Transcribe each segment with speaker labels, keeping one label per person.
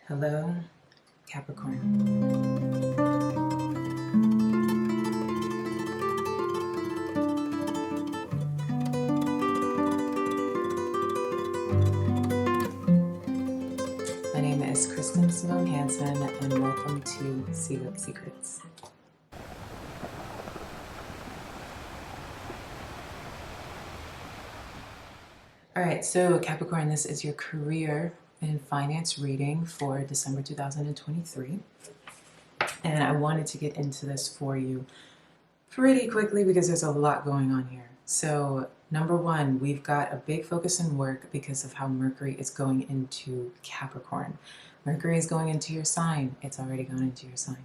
Speaker 1: Hello, Capricorn. My name is Kristen Simone Hansen, and welcome to See What Secrets. All right, so Capricorn, this is your career and finance reading for December 2023. And I wanted to get into this for you pretty quickly because there's a lot going on here. So number one, we've got a big focus in work because of how Mercury is going into Capricorn. Mercury is going into your sign. It's already gone into your sign.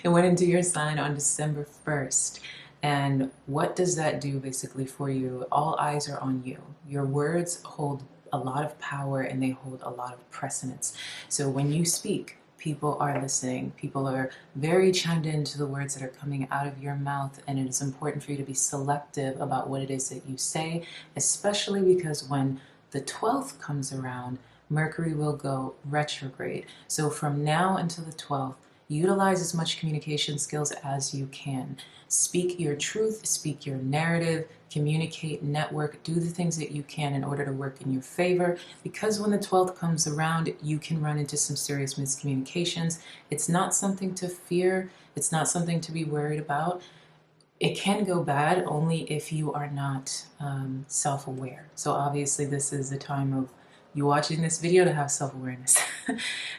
Speaker 1: It went into your sign on December 1st. And what does that do basically for you? All eyes are on you. Your words hold a lot of power and they hold a lot of precedence. So when you speak, people are listening. People are very chimed into the words that are coming out of your mouth, and it is important for you to be selective about what it is that you say, especially because when the 12th comes around, Mercury will go retrograde. So from now until the 12th, utilize as much communication skills as you can. Speak your truth, speak your narrative, communicate, network, do the things that you can in order to work in your favor, because when the 12th comes around, you can run into some serious miscommunications. It's not something to fear. It's not something to be worried about. It can go bad only if you are not self-aware. So obviously this is the time of you watching this video to have self-awareness.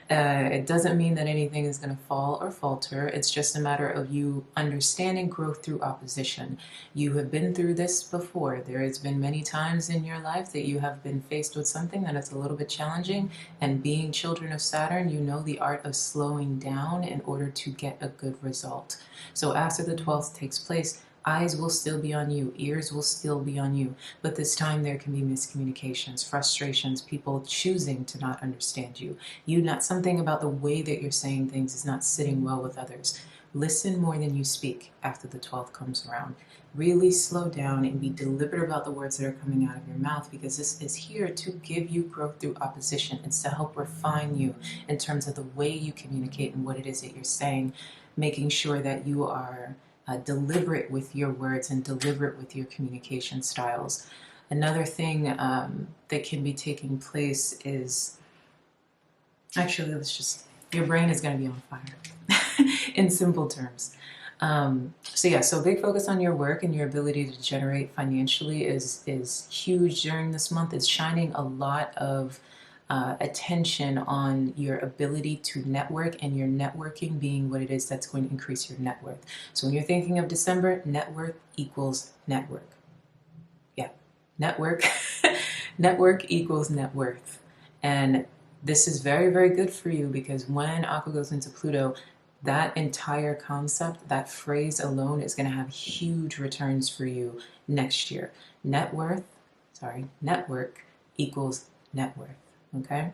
Speaker 1: It doesn't mean that anything is going to fall or falter. It's just a matter of you understanding growth through opposition. You have been through this before. There has been many times in your life that you have been faced with something that is a little bit challenging, and being children of Saturn, you know the art of slowing down in order to get a good result. So after the 12th takes place, eyes will still be on you, ears will still be on you, but this time there can be miscommunications, frustrations, people choosing to not understand you. Something about the way that you're saying things is not sitting well with others. Listen more than you speak after the 12th comes around. Really slow down and be deliberate about the words that are coming out of your mouth, because this is here to give you growth through opposition. It's to help refine you in terms of the way you communicate and what it is that you're saying, making sure that you are deliberate with your words and deliberate with your communication styles. Another thing that can be taking place is, actually, your brain is going to be on fire in simple terms. So big focus on your work, and your ability to generate financially is huge during this month. It's shining a lot of attention on your ability to network, and your networking being what it is that's going to increase your net worth. So when you're thinking of December, net worth equals network. Yeah, network. Network equals net worth. And this is very, very good for you, because when Aqua goes into Pluto, that entire concept, that phrase alone is going to have huge returns for you next year. Network equals net worth. Okay?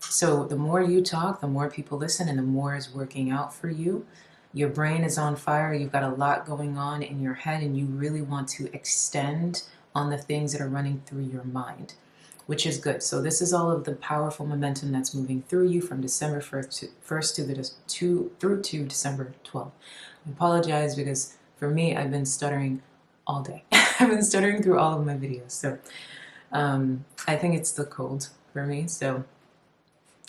Speaker 1: So the more you talk, the more people listen, and the more is working out for you. Your brain is on fire. You've got a lot going on in your head, and you really want to extend on the things that are running through your mind, which is good. So this is all of the powerful momentum that's moving through you from December 1st through to December 12th. I apologize, because for me, I've been stuttering all day. I've been stuttering through all of my videos. So I think it's the cold for me, so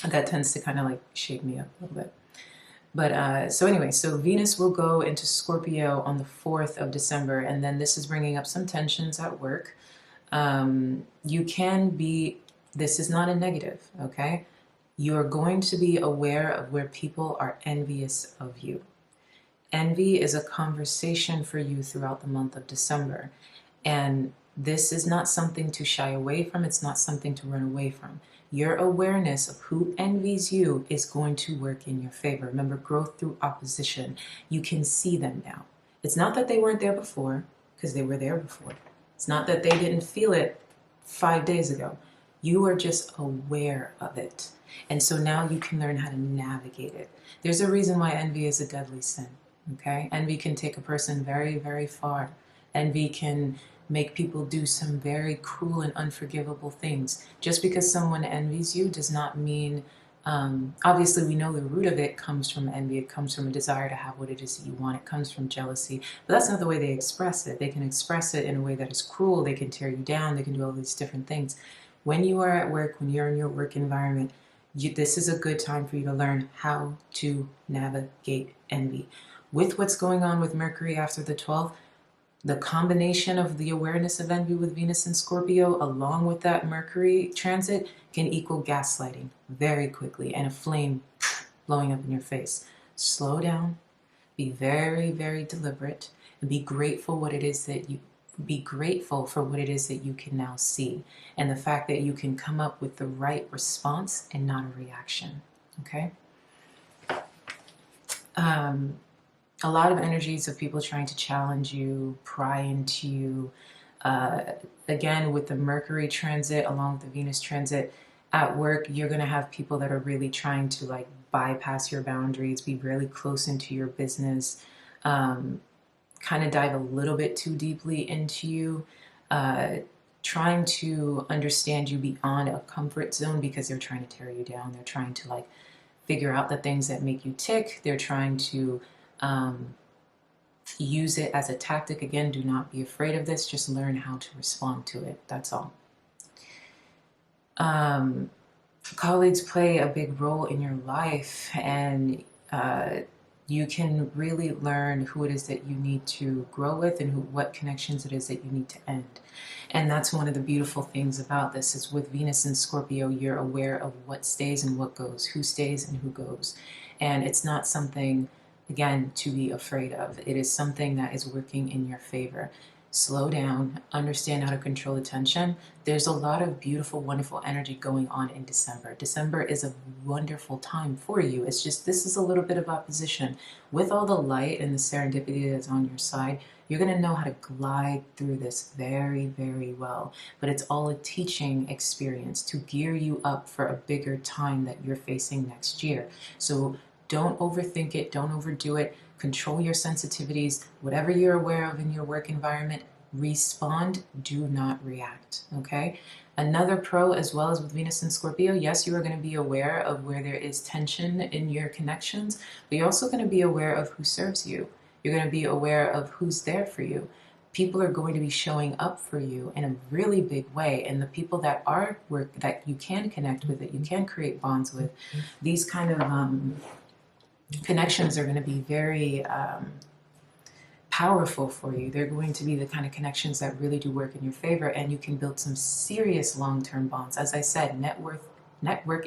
Speaker 1: that tends to kind of like shake me up a little bit. But so Venus will go into Scorpio on the 4th of December, and then this is bringing up some tensions at work. This is not a negative, okay? You're going to be aware of where people are envious of you. Envy is a conversation for you throughout the month of December, and this is not something to shy away from. It's not something to run away from. Your awareness of who envies you is going to work in your favor. Remember, growth through opposition. You can see them now. It's not that they weren't there before, because they were there before. It's not that they didn't feel it 5 days ago. You are just aware of it. And so now you can learn how to navigate it. There's a reason why envy is a deadly sin, okay? Envy can take a person very, very far. Envy can make people do some very cruel and unforgivable things. Just because someone envies you does not mean, obviously we know the root of it comes from envy. It comes from a desire to have what it is that you want. It comes from jealousy. But that's not the way they express it. They can express it in a way that is cruel. They can tear you down. They can do all these different things. When you are at work, when you're in your work environment, this is a good time for you to learn how to navigate envy. With what's going on with Mercury after the 12th, the combination of the awareness of envy with Venus and Scorpio, along with that Mercury transit, can equal gaslighting very quickly and a flame blowing up in your face. Slow down, be very, very deliberate, and be grateful for what it is that you can now see, and the fact that you can come up with the right response and not a reaction. Okay? A lot of energies of people trying to challenge you, pry into you. Again, with the Mercury transit along with the Venus transit at work, you're going to have people that are really trying to like bypass your boundaries, be really close into your business, kind of dive a little bit too deeply into you, trying to understand you beyond a comfort zone because they're trying to tear you down. They're trying to like figure out the things that make you tick. They're trying to use it as a tactic. Again, do not be afraid of this. Just learn how to respond to it. That's all. Colleagues play a big role in your life, and you can really learn who it is that you need to grow with and what connections it is that you need to end. And that's one of the beautiful things about this is with Venus and Scorpio, you're aware of what stays and what goes, who stays and who goes. And it's not something, again, to be afraid of. It is something that is working in your favor. Slow down, understand how to control attention. There's a lot of beautiful, wonderful energy going on in December. December is a wonderful time for you. It's just, this is a little bit of opposition. With all the light and the serendipity that's on your side, you're going to know how to glide through this very, very well. But it's all a teaching experience to gear you up for a bigger time that you're facing next year. So don't overthink it. Don't overdo it. Control your sensitivities. Whatever you're aware of in your work environment, respond. Do not react. Okay? Another pro, as well as with Venus and Scorpio, yes, you are going to be aware of where there is tension in your connections, but you're also going to be aware of who serves you. You're going to be aware of who's there for you. People are going to be showing up for you in a really big way. And the people that are that you can connect with, that you can create bonds with, these kind of connections are going to be very powerful for you. They're going to be the kind of connections that really do work in your favor, and you can build some serious long-term bonds. As I said, network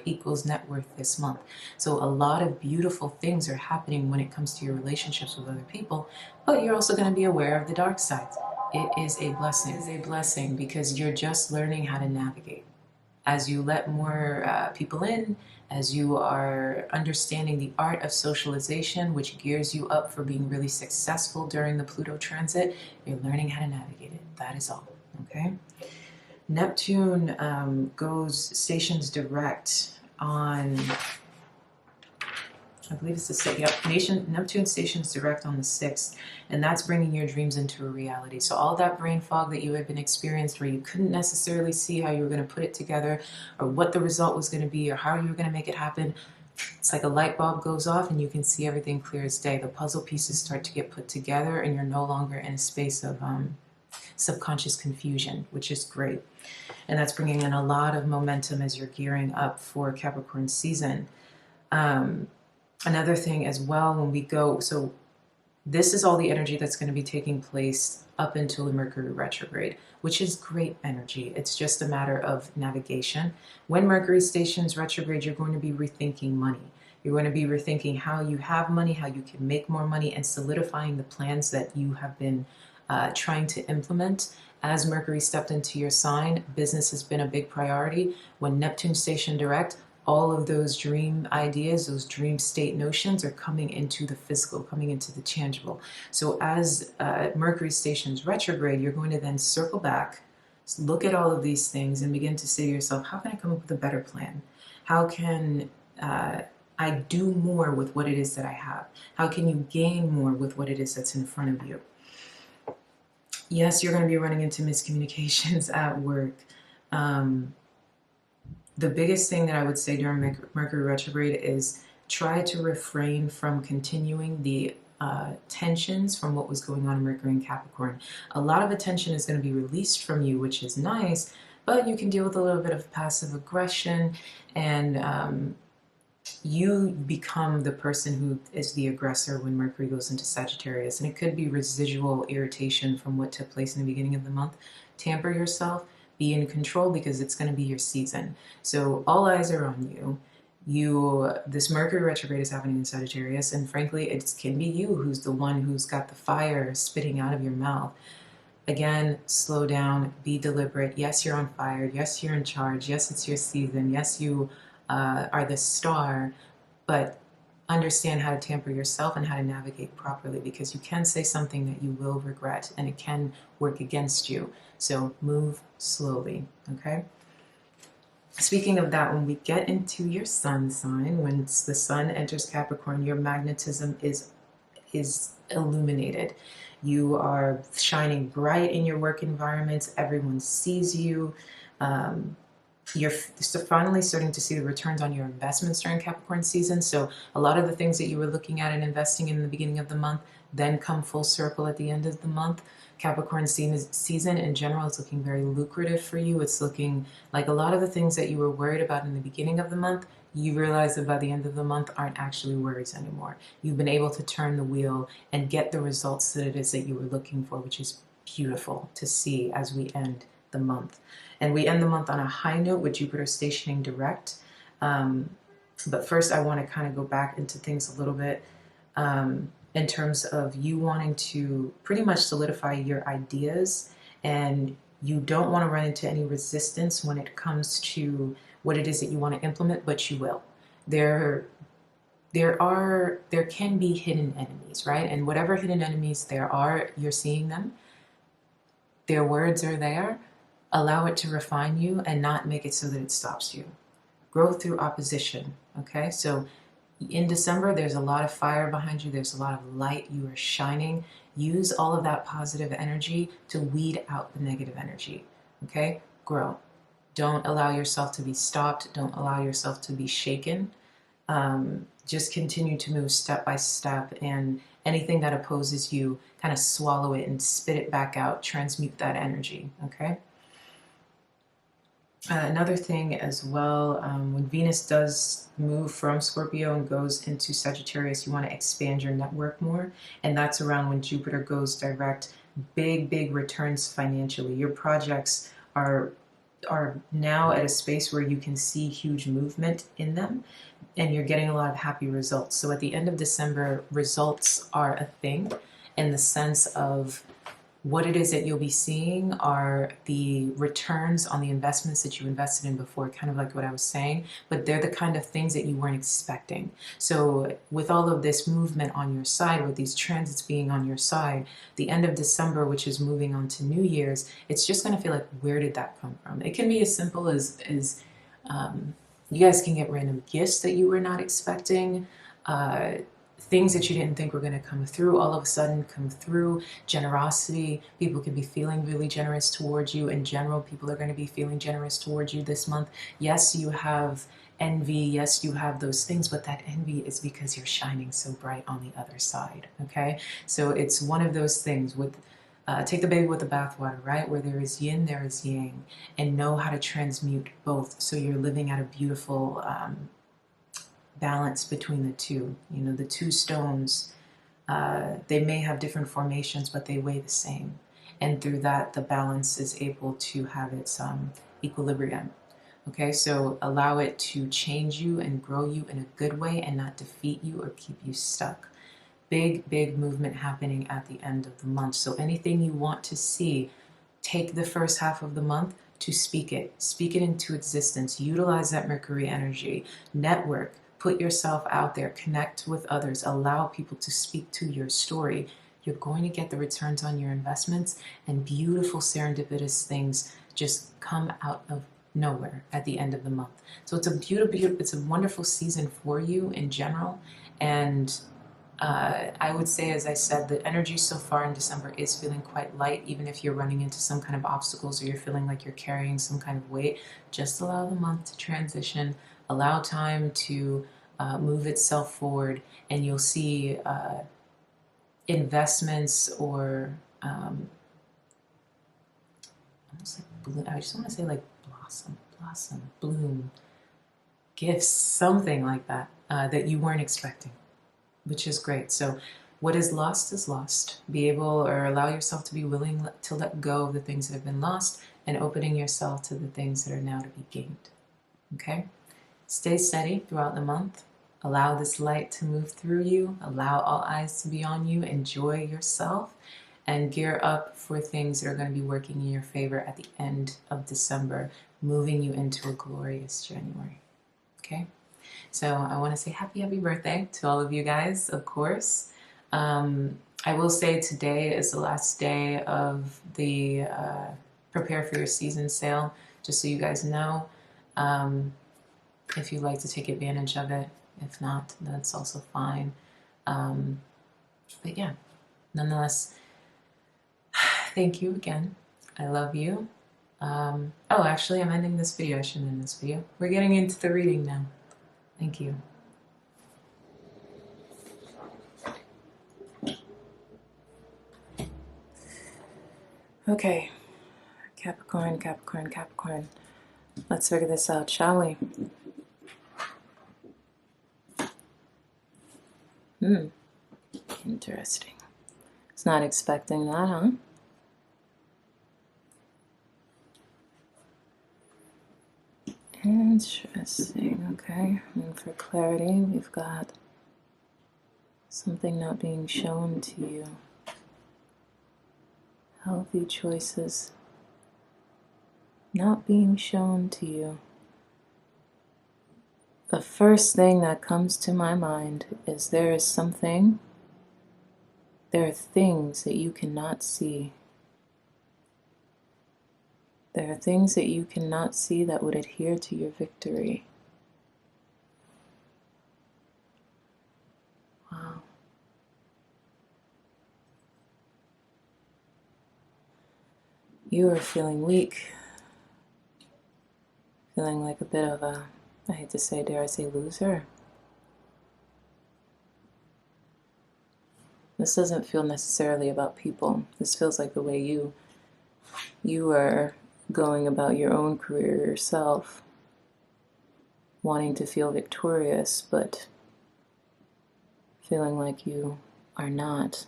Speaker 1: equals net worth this month. So a lot of beautiful things are happening when it comes to your relationships with other people, but you're also going to be aware of the dark sides. It is a blessing. It is a blessing because you're just learning how to navigate. As you let more people in, as you are understanding the art of socialization, which gears you up for being really successful during the Pluto transit, you're learning how to navigate it. That is all, okay? Neptune stations direct on, I believe it's the 6th. Yep, Neptune stations direct on the 6th, and that's bringing your dreams into a reality. So all that brain fog that you had been experienced where you couldn't necessarily see how you were going to put it together or what the result was going to be or how you were going to make it happen, it's like a light bulb goes off and you can see everything clear as day. The puzzle pieces start to get put together and you're no longer in a space of subconscious confusion, which is great. And that's bringing in a lot of momentum as you're gearing up for Capricorn season. Another thing as well, when we go, so this is all the energy that's going to be taking place up until the Mercury retrograde, which is great energy. It's just a matter of navigation. When Mercury stations retrograde, you're going to be rethinking money. You're going to be rethinking how you have money, how you can make more money, and solidifying the plans that you have been trying to implement. As Mercury stepped into your sign, business has been a big priority. When Neptune stationed direct, all of those dream ideas, those dream state notions are coming into the physical, coming into the tangible. So as Mercury stations retrograde, you're going to then circle back, look at all of these things and begin to say to yourself, how can I come up with a better plan? How can I do more with what it is that I have? How can you gain more with what it is that's in front of you? Yes, you're going to be running into miscommunications at work. Um, the biggest thing that I would say during Mercury retrograde is try to refrain from continuing the tensions from what was going on in Mercury and Capricorn. A lot of attention is going to be released from you, which is nice, but you can deal with a little bit of passive aggression, and you become the person who is the aggressor when Mercury goes into Sagittarius. And it could be residual irritation from what took place in the beginning of the month. Tamper yourself, be in control, because it's going to be your season. So all eyes are on you. This Mercury retrograde is happening in Sagittarius, and frankly, it can be you who's the one who's got the fire spitting out of your mouth. Again, slow down, be deliberate. Yes, you're on fire. Yes, you're in charge. Yes, it's your season. Yes, you are the star, but understand how to tamper yourself and how to navigate properly, because you can say something that you will regret and it can work against you. So move slowly, okay? Speaking of that, when we get into your sun sign, when the sun enters Capricorn, your magnetism is illuminated. You are shining bright in your work environments. Everyone sees you. You're finally starting to see the returns on your investments during Capricorn season. So a lot of the things that you were looking at and investing in the beginning of the month then come full circle at the end of the month. Capricorn season in general is looking very lucrative for you. It's looking like a lot of the things that you were worried about in the beginning of the month, you realize that by the end of the month aren't actually worries anymore. You've been able to turn the wheel and get the results that it is that you were looking for, which is beautiful to see as we end the month. And we end the month on a high note with Jupiter stationing direct. But first I want to kind of go back into things a little bit in terms of you wanting to pretty much solidify your ideas, and you don't want to run into any resistance when it comes to what it is that you want to implement, but you will. There can be hidden enemies, right? And whatever hidden enemies there are, you're seeing them. Their words are there. Allow it to refine you and not make it so that it stops you. Grow through opposition, okay? So in December, there's a lot of fire behind you. There's a lot of light. You are shining. Use all of that positive energy to weed out the negative energy, okay? Grow. Don't allow yourself to be stopped. Don't allow yourself to be shaken. Just continue to move step by step, and anything that opposes you, kind of swallow it and spit it back out. Transmute that energy, okay? Another thing as well, when Venus does move from Scorpio and goes into Sagittarius, you want to expand your network more. And that's around when Jupiter goes direct. Big returns financially. Your projects are now at a space where you can see huge movement in them, and you're getting a lot of happy results. So at the end of December, results are a thing, in the sense of what it is that you'll be seeing are the returns on the investments that you invested in before, kind of like what I was saying, but they're the kind of things that you weren't expecting. So with all of this movement on your side, with these transits being on your side, the end of December, which is moving on to New Year's, it's just going to feel like, where did that come from? It can be as simple as you guys can get random gifts that you were not expecting, things that you didn't think were going to come through all of a sudden come through. Generosity, people can be feeling really generous towards you. In general, people are going to be feeling generous towards you this month. Yes, you have envy. Yes, you have those things, but that envy is because you're shining so bright on the other side, okay? So it's one of those things with take the baby with the bathwater, right? Where there is yin, there is yang, and know how to transmute both, so you're living at a beautiful balance between the two. You know, the two stones, they may have different formations, but they weigh the same. And through that, the balance is able to have its equilibrium. Okay, so allow it to change you and grow you in a good way and not defeat you or keep you stuck. Big movement happening at the end of the month. So anything you want to see, take the first half of the month to speak it into existence. Utilize that Mercury energy. Network. Put yourself out there, connect with others, allow people to speak to your story. You're going to get the returns on your investments, and beautiful serendipitous things just come out of nowhere at the end of the month. So it's a wonderful season for you in general, and I would say, as I said, the energy so far in December is feeling quite light. Even if you're running into some kind of obstacles or you're feeling like you're carrying some kind of weight, just allow the month to transition, allow time to move itself forward, and you'll see investments or almost like bloom. I just want to say like blossom, bloom, gifts, something like that, that you weren't expecting, which is great. So what is lost. Be able or allow yourself to be willing to let go of the things that have been lost and opening yourself to the things that are now to be gained. Okay? Stay steady throughout the month. Allow this light to move through you. Allow all eyes to be on you. Enjoy yourself and gear up for things that are going to be working in your favor at the end of December, moving you into a glorious January. Okay? So I want to say happy birthday to all of you guys, of course. I will say today is the last day of the Prepare for Your Season sale, just so you guys know. If you'd like to take advantage of it. If not, that's also fine. But yeah, nonetheless, thank you again. I love you. Oh, actually, I'm ending this video. I shouldn't end this video. We're getting into the reading now. Thank you. Okay, Capricorn, Capricorn, Capricorn. Let's figure this out, shall we? Interesting. Was not expecting that, huh? Interesting, okay. And for clarity, we've got something not being shown to you. Healthy choices not being shown to you. The first thing that comes to my mind is there are things that you cannot see. There are things that you cannot see that would adhere to your victory. Wow. You are feeling weak. Feeling like a bit of a, I hate to say, dare I say, loser. This doesn't feel necessarily about people. This feels like the way you are going about your own career yourself, wanting to feel victorious, but feeling like you are not.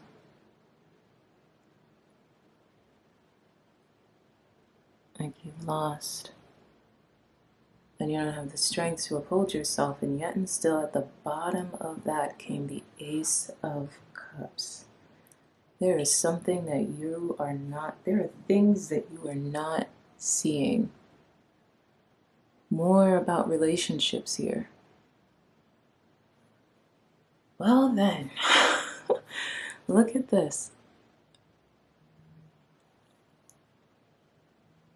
Speaker 1: Like you've lost. And you don't have the strength to uphold yourself, and yet and still at the bottom of that came the Ace of Cups. There is something that you are not, there are things that you are not seeing. More about relationships here. Well then, look at this.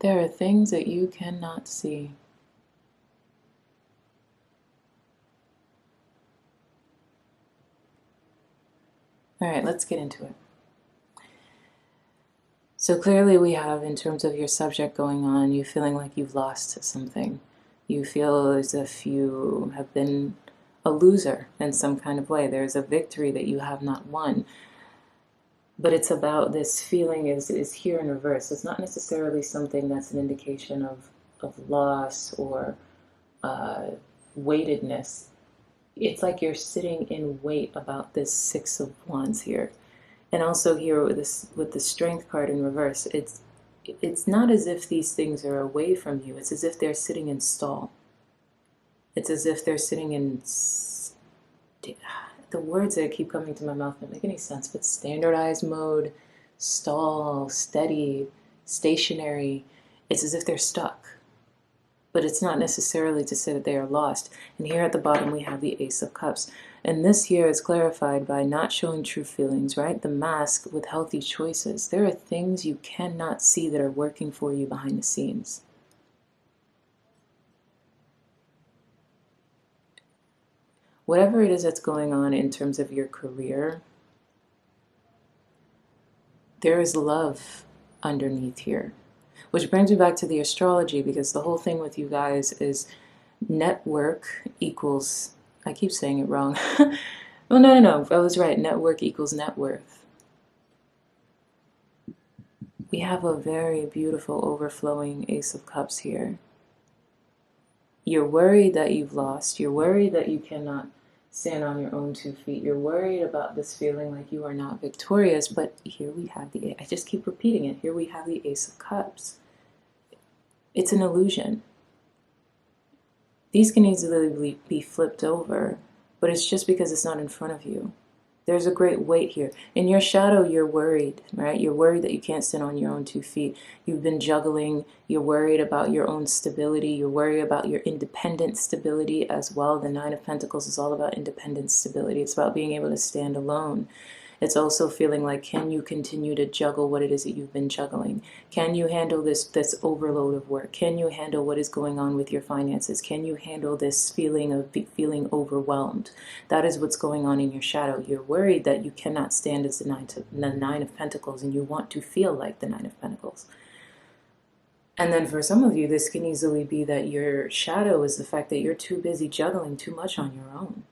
Speaker 1: There are things that you cannot see. All right, let's get into it. So clearly we have, in terms of your subject going on, you feeling like you've lost something. You feel as if you have been a loser in some kind of way. There's a victory that you have not won. But it's about this feeling is here in reverse. It's not necessarily something that's an indication of loss or weightedness. It's like you're sitting in weight about this Six of Wands here. And also here with the Strength card in reverse, it's not as if these things are away from you. It's as if they're sitting in stall. It's as if they're sitting in, the words that keep coming to my mouth don't make any sense, but standardized mode, stall, steady, stationary. It's as if they're stuck. But it's not necessarily to say that they are lost. And here at the bottom we have the Ace of Cups. And this here is clarified by not showing true feelings, right? The mask with healthy choices. There are things you cannot see that are working for you behind the scenes. whatever it is that's going on in terms of your career, there is love underneath here. Which brings me back to the astrology, because the whole thing with you guys is network equals, I keep saying it wrong. Well, no, I was right. Network equals net worth. We have a very beautiful overflowing Ace of Cups here. You're worried that you've lost. You're worried that you cannot stand on your own 2 feet. You're worried about this feeling like you are not victorious, but here we have I just keep repeating it. Here we have the Ace of Cups. It's an illusion. These can easily be flipped over, but it's just because it's not in front of you. There's a great weight here. In your shadow, you're worried, right? You're worried that you can't stand on your own 2 feet. You've been juggling. You're worried about your own stability. You're worried about your independent stability as well. The Nine of Pentacles is all about independent stability. It's about being able to stand alone. It's also feeling like, can you continue to juggle what it is that you've been juggling? Can you handle this overload of work? Can you handle what is going on with your finances? Can you handle this feeling of feeling overwhelmed? That is what's going on in your shadow. You're worried that you cannot stand as the Nine of Pentacles, and you want to feel like the Nine of Pentacles. And then for some of you, this can easily be that your shadow is the fact that you're too busy juggling too much on your own.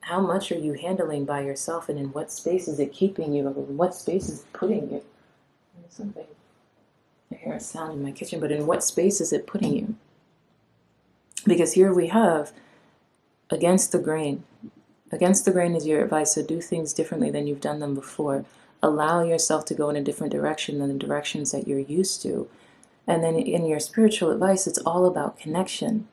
Speaker 1: How much are you handling by yourself, and in what space is it keeping you, or what space is it putting you? There's something, I hear a sound in my kitchen, but in what space is it putting you? Because here we have against the grain. Against the grain is your advice, so do things differently than you've done them before. Allow yourself to go in a different direction than the directions that you're used to. And then in your spiritual advice, it's all about connection.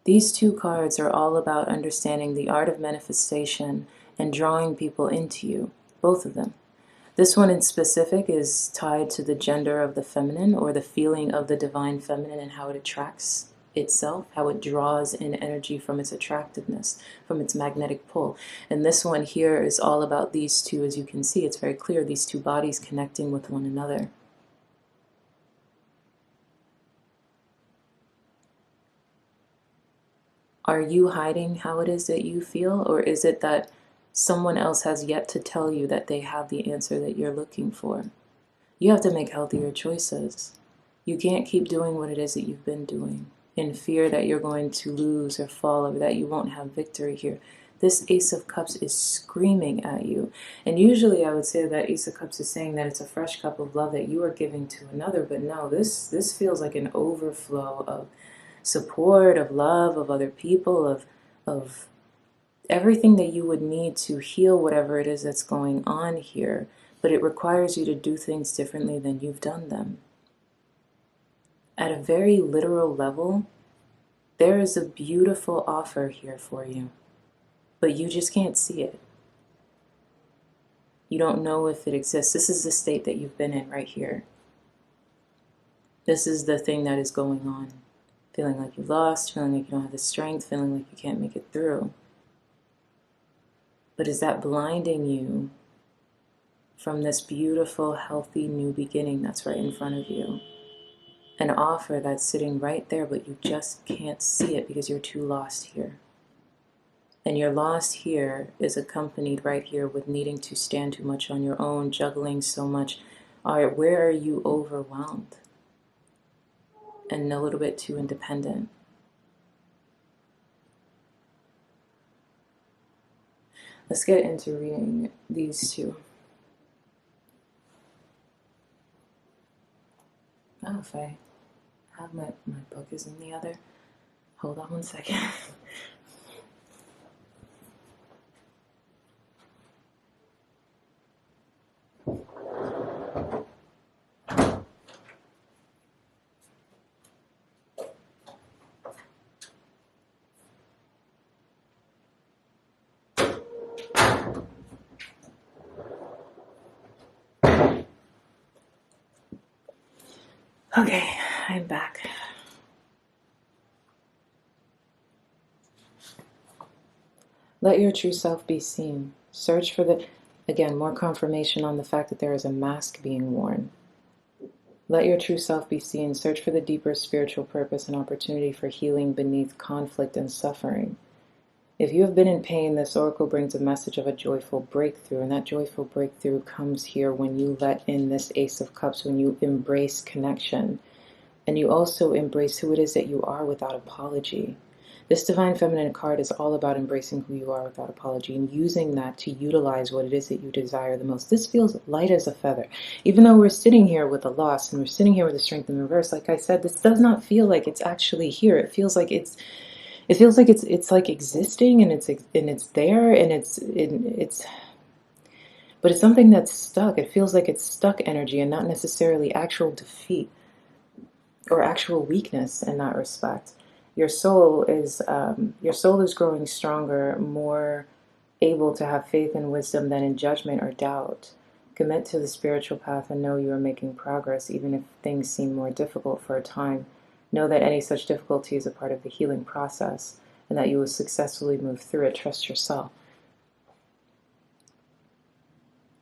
Speaker 1: These 2 cards are all about understanding the art of manifestation and drawing people into you, both of them. This one in specific is tied to the gender of the feminine, or the feeling of the divine feminine, and how it attracts itself, how it draws in energy from its attractiveness, from its magnetic pull. And this one here is all about these 2, as you can see, it's very clear, these 2 bodies connecting with one another. Are you hiding how it is that you feel, or is it that someone else has yet to tell you that they have the answer that you're looking for? You have to make healthier choices. You can't keep doing what it is that you've been doing in fear that you're going to lose or fall, or that you won't have victory here. This Ace of Cups is screaming at you. And usually I would say that Ace of Cups is saying that it's a fresh cup of love that you are giving to another, but no, this feels like an overflow of support, of love, of other people, of everything that you would need to heal whatever it is that's going on here. But it requires you to do things differently than you've done them. At a very literal level, there is a beautiful offer here for you, but you just can't see it. You don't know if it exists. This is the state that you've been in right here. This is the thing that is going on. Feeling like you've lost, feeling like you don't have the strength, feeling like you can't make it through. But is that blinding you from this beautiful, healthy new beginning that's right in front of you? An offer that's sitting right there, but you just can't see it because you're too lost here. And your lost here is accompanied right here with needing to stand too much on your own, juggling so much. All right, where are you overwhelmed? And a little bit too independent. Let's get into reading these 2. Oh, if I have my book is in the other. Hold on one second. Okay, I'm back. Let your true self be seen. Search for again, more confirmation on the fact that there is a mask being worn. Let your true self be seen. Search for the deeper spiritual purpose and opportunity for healing beneath conflict and suffering. If you have been in pain, this oracle brings a message of a joyful breakthrough, and that joyful breakthrough comes here when you let in this Ace of Cups, when you embrace connection, and you also embrace who it is that you are without apology. This Divine Feminine card is all about embracing who you are without apology and using that to utilize what it is that you desire the most. This feels light as a feather. Even though we're sitting here with a loss and we're sitting here with a strength in reverse, like I said, this does not feel like it's actually here. It feels like it's like existing, and it's there, and it's but it's something that's stuck. It feels like it's stuck energy and not necessarily actual defeat or actual weakness in that respect. Your soul is growing stronger, more able to have faith and wisdom than in judgment or doubt. Commit to the spiritual path and know you are making progress, even if things seem more difficult for a time. Know that any such difficulty is a part of the healing process and that you will successfully move through it. Trust yourself.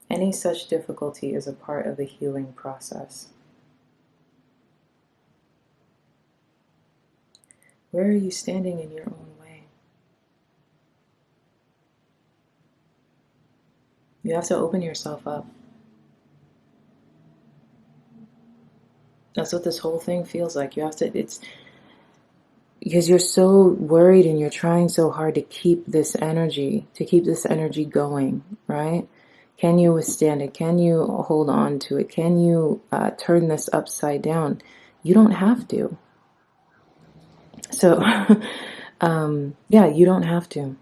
Speaker 1: Any such difficulty is a part of the healing process. Where are you standing in your own way? You have to open yourself up. That's what this whole thing feels like. You have to, it's because you're so worried and you're trying so hard to keep this energy going, right? Can you withstand it? Can you hold on to it? Can you turn this upside down? You don't have to. So, yeah, you don't have to.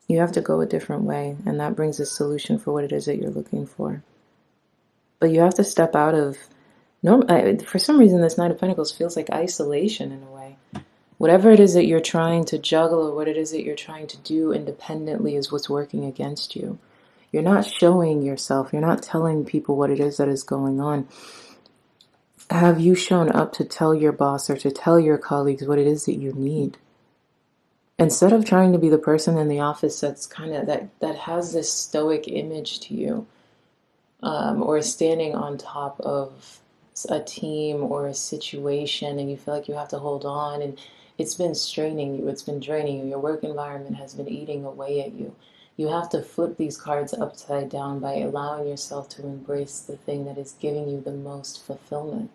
Speaker 1: You have to go a different way, and that brings a solution for what it is that you're looking for. But you have to step out of, for some reason this Knight of Pentacles feels like isolation in a way. Whatever it is that you're trying to juggle or what it is that you're trying to do independently is what's working against you. You're not showing yourself. You're not telling people what it is that is going on. Have you shown up to tell your boss or to tell your colleagues what it is that you need? Instead of trying to be the person in the office that's kind of, that has this stoic image to you, or standing on top of a team or a situation and you feel like you have to hold on, and it's been straining you, it's been draining you, your work environment has been eating away at you. You have to flip these cards upside down by allowing yourself to embrace the thing that is giving you the most fulfillment.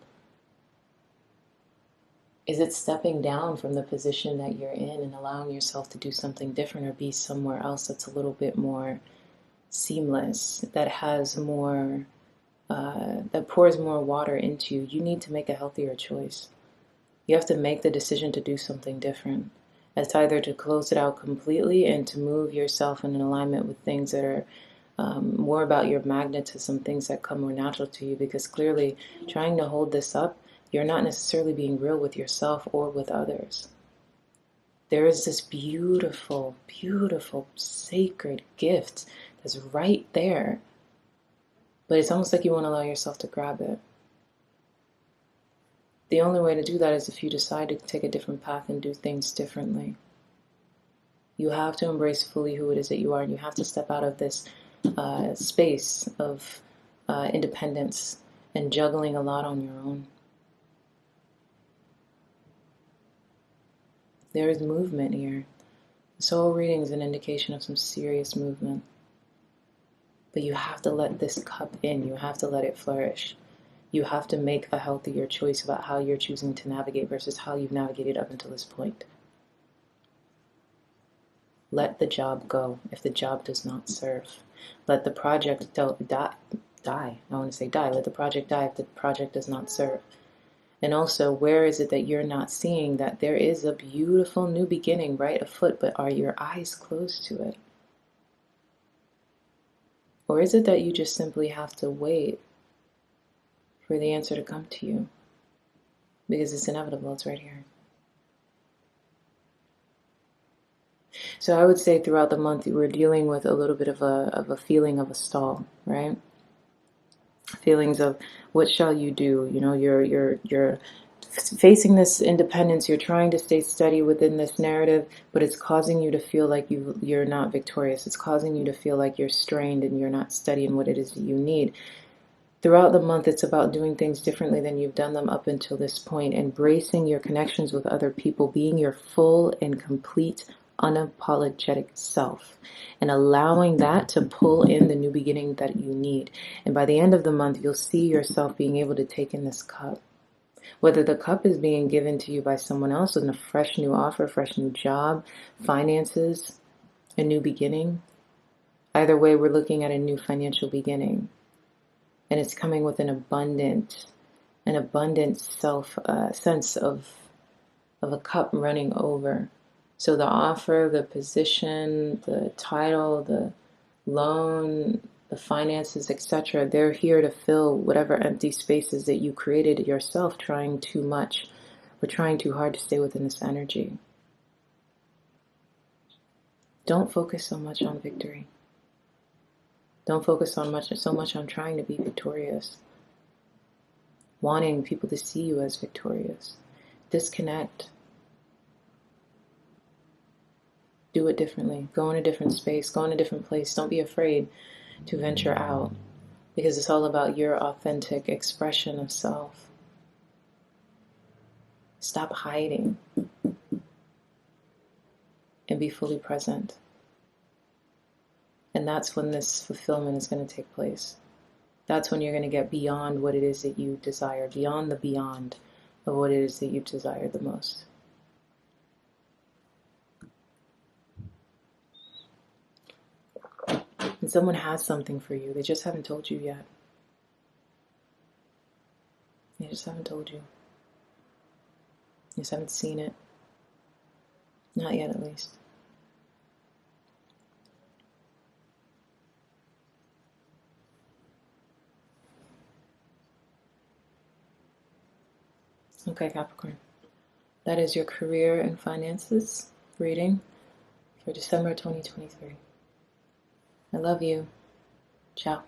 Speaker 1: Is it stepping down from the position that you're in and allowing yourself to do something different or be somewhere else that's a little bit more seamless, that has more, that pours more water into you? You need to make a healthier choice. You have to make the decision to do something different. It's either to close it out completely and to move yourself in an alignment with things that are more about your magnetism, things that come more natural to you, because clearly trying to hold this up, you're not necessarily being real with yourself or with others. There is this beautiful, beautiful, sacred gift that's right there, but it's almost like you won't allow yourself to grab it. The only way to do that is if you decide to take a different path and do things differently. You have to embrace fully who it is that you are, and you have to step out of this space of independence and juggling a lot on your own. There is movement here. The soul reading is an indication of some serious movement. But you have to let this cup in. You have to let it flourish. You have to make a healthier choice about how you're choosing to navigate versus how you've navigated up until this point. Let the job go if the job does not serve. Let the project die. I want to say die. Let the project die if the project does not serve. And also, where is it that you're not seeing that there is a beautiful new beginning right afoot, but are your eyes closed to it? Or is it that you just simply have to wait for the answer to come to you? Because it's inevitable, it's right here. So I would say throughout the month, we're dealing with a little bit of a feeling of a stall, right? Feelings of what shall you do? You know, you're facing this independence, you're trying to stay steady within this narrative, but it's causing you to feel like you're not victorious. It's causing you to feel like you're strained and you're not steady in what it is that you need. Throughout the month, it's about doing things differently than you've done them up until this point, embracing your connections with other people, being your full and complete, unapologetic self, and allowing that to pull in the new beginning that you need. And by the end of the month, you'll see yourself being able to take in this cup. Whether the cup is being given to you by someone else with a fresh new offer, fresh new job, finances, a new beginning. Either way, we're looking at a new financial beginning. And it's coming with an abundant self sense of a cup running over. So the offer, the position, the title, the loan, the finances, etc., they're here to fill whatever empty spaces that you created yourself trying too much or trying too hard to stay within this energy. Don't focus so much on victory. Don't focus so much on trying to be victorious, wanting people to see you as victorious. Disconnect. Do it differently. Go in a different space. Go in a different place. Don't be afraid to venture out, because it's all about your authentic expression of self. Stop hiding and be fully present. And that's when this fulfillment is going to take place. That's when you're going to get beyond what it is that you desire, beyond the beyond of what it is that you desire the most. And someone has something for you. They just haven't told you yet. They just haven't told you. You just haven't seen it. Not yet, at least. Okay, Capricorn. That is your career and finances reading for December 2023. I love you. Ciao.